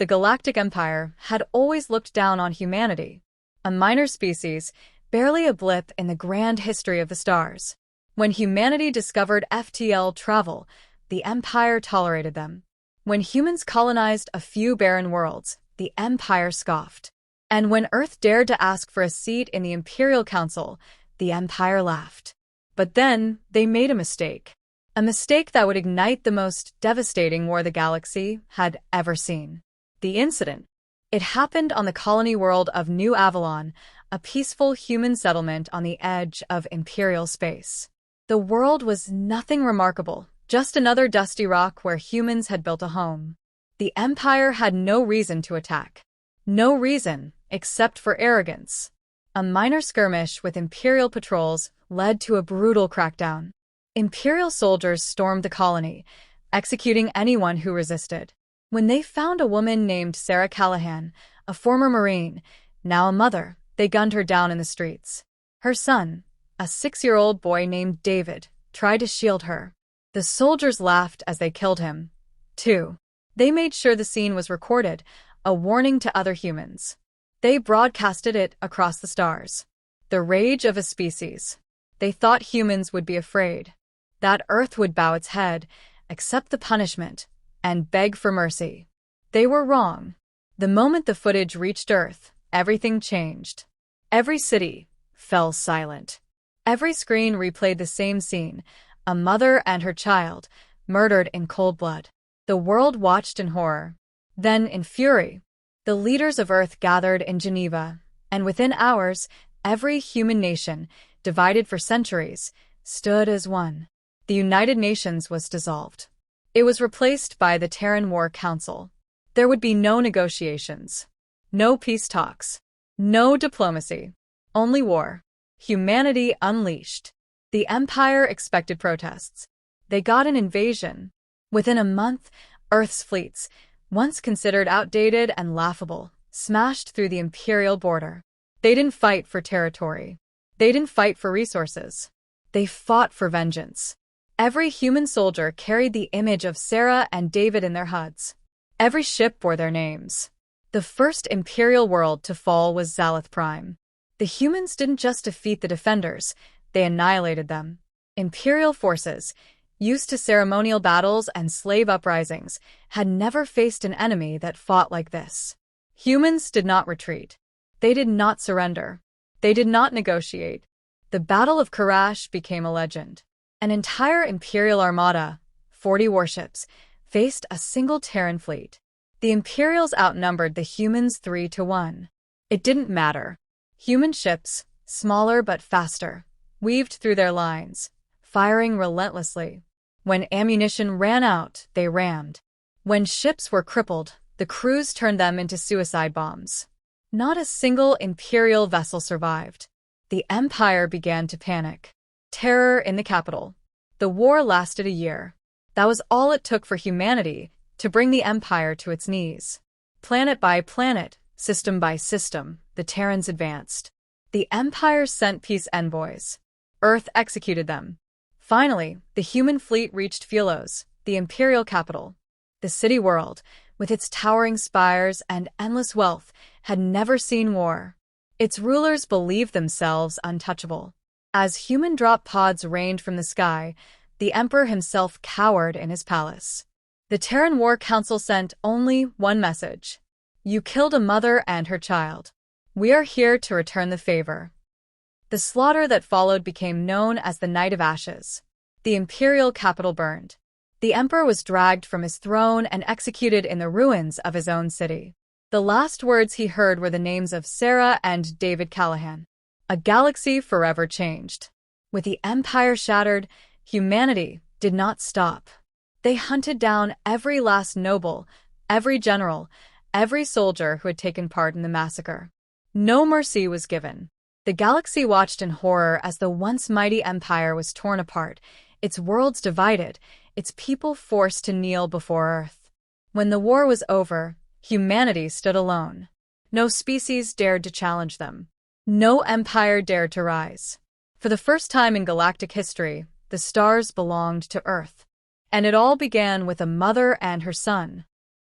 the Galactic Empire had always looked down on humanity, a minor species, barely a blip in the grand history of the stars. When humanity discovered FTL travel, the Empire tolerated them. When humans colonized a few barren worlds, the Empire scoffed. And when Earth dared to ask for a seat in the Imperial Council, the Empire laughed. But then, they made a mistake. A mistake that would ignite the most devastating war the galaxy had ever seen. The incident. It happened on the colony world of New Avalon, a peaceful human settlement on the edge of Imperial space. The world was nothing remarkable, just another dusty rock where humans had built a home. The Empire had no reason to attack. No reason, except for arrogance. A minor skirmish with Imperial patrols led to a brutal crackdown. Imperial soldiers stormed the colony, executing anyone who resisted. When they found a woman named Sarah Callahan, a former Marine, now a mother, they gunned her down in the streets. Her son, a 6-year-old boy named David, tried to shield her. The soldiers laughed as they killed him, too. They made sure the scene was recorded, a warning to other humans. They broadcasted it across the stars. The rage of a species. They thought humans would be afraid. That Earth would bow its head, accept the punishment, and beg for mercy. They were wrong. The moment the footage reached Earth, everything changed. Every city fell silent. Every screen replayed the same scene, a mother and her child, murdered in cold blood. The world watched in horror. Then, in fury, the leaders of Earth gathered in Geneva, and within hours, every human nation, divided for centuries, stood as one. The United Nations was dissolved. It was replaced by the Terran War Council. There would be no negotiations, no peace talks, no diplomacy, only war. Humanity unleashed. The Empire expected protests. They got an invasion. Within a month, Earth's fleets, once considered outdated and laughable, smashed through the Imperial border. They didn't fight for territory. They didn't fight for resources. They fought for vengeance. Every human soldier carried the image of Sarah and David in their HUDs. Every ship bore their names. The first Imperial world to fall was Zalith Prime. The humans didn't just defeat the defenders, they annihilated them. Imperial forces, used to ceremonial battles and slave uprisings, had never faced an enemy that fought like this. Humans did not retreat. They did not surrender. They did not negotiate. The Battle of Karash became a legend. An entire Imperial armada, 40 warships, faced a single Terran fleet. The Imperials outnumbered the humans 3-1. It didn't matter. Human ships, smaller but faster, weaved through their lines, firing relentlessly. When ammunition ran out, they rammed. When ships were crippled, the crews turned them into suicide bombs. Not a single Imperial vessel survived. The Empire began to panic. Terror in the capital. The war lasted a year. That was all it took for humanity to bring the Empire to its knees. Planet by planet, system by system, the Terrans advanced. The Empire sent peace envoys. Earth executed them. Finally, the human fleet reached Phulos, the Imperial capital. The city world, with its towering spires and endless wealth, had never seen war. Its rulers believed themselves untouchable. As human drop pods rained from the sky, the Emperor himself cowered in his palace. The Terran War Council sent only one message. You killed a mother and her child. We are here to return the favor. The slaughter that followed became known as the Night of Ashes. The Imperial capital burned. The Emperor was dragged from his throne and executed in the ruins of his own city. The last words he heard were the names of Sarah and David Callahan. A galaxy forever changed. With the Empire shattered, humanity did not stop. They hunted down every last noble, every general, every soldier who had taken part in the massacre. No mercy was given. The galaxy watched in horror as the once mighty Empire was torn apart, its worlds divided, its people forced to kneel before Earth. When the war was over, humanity stood alone. No species dared to challenge them. No empire dared to rise. For the first time in galactic history, the stars belonged to Earth. And it all began with a mother and her son.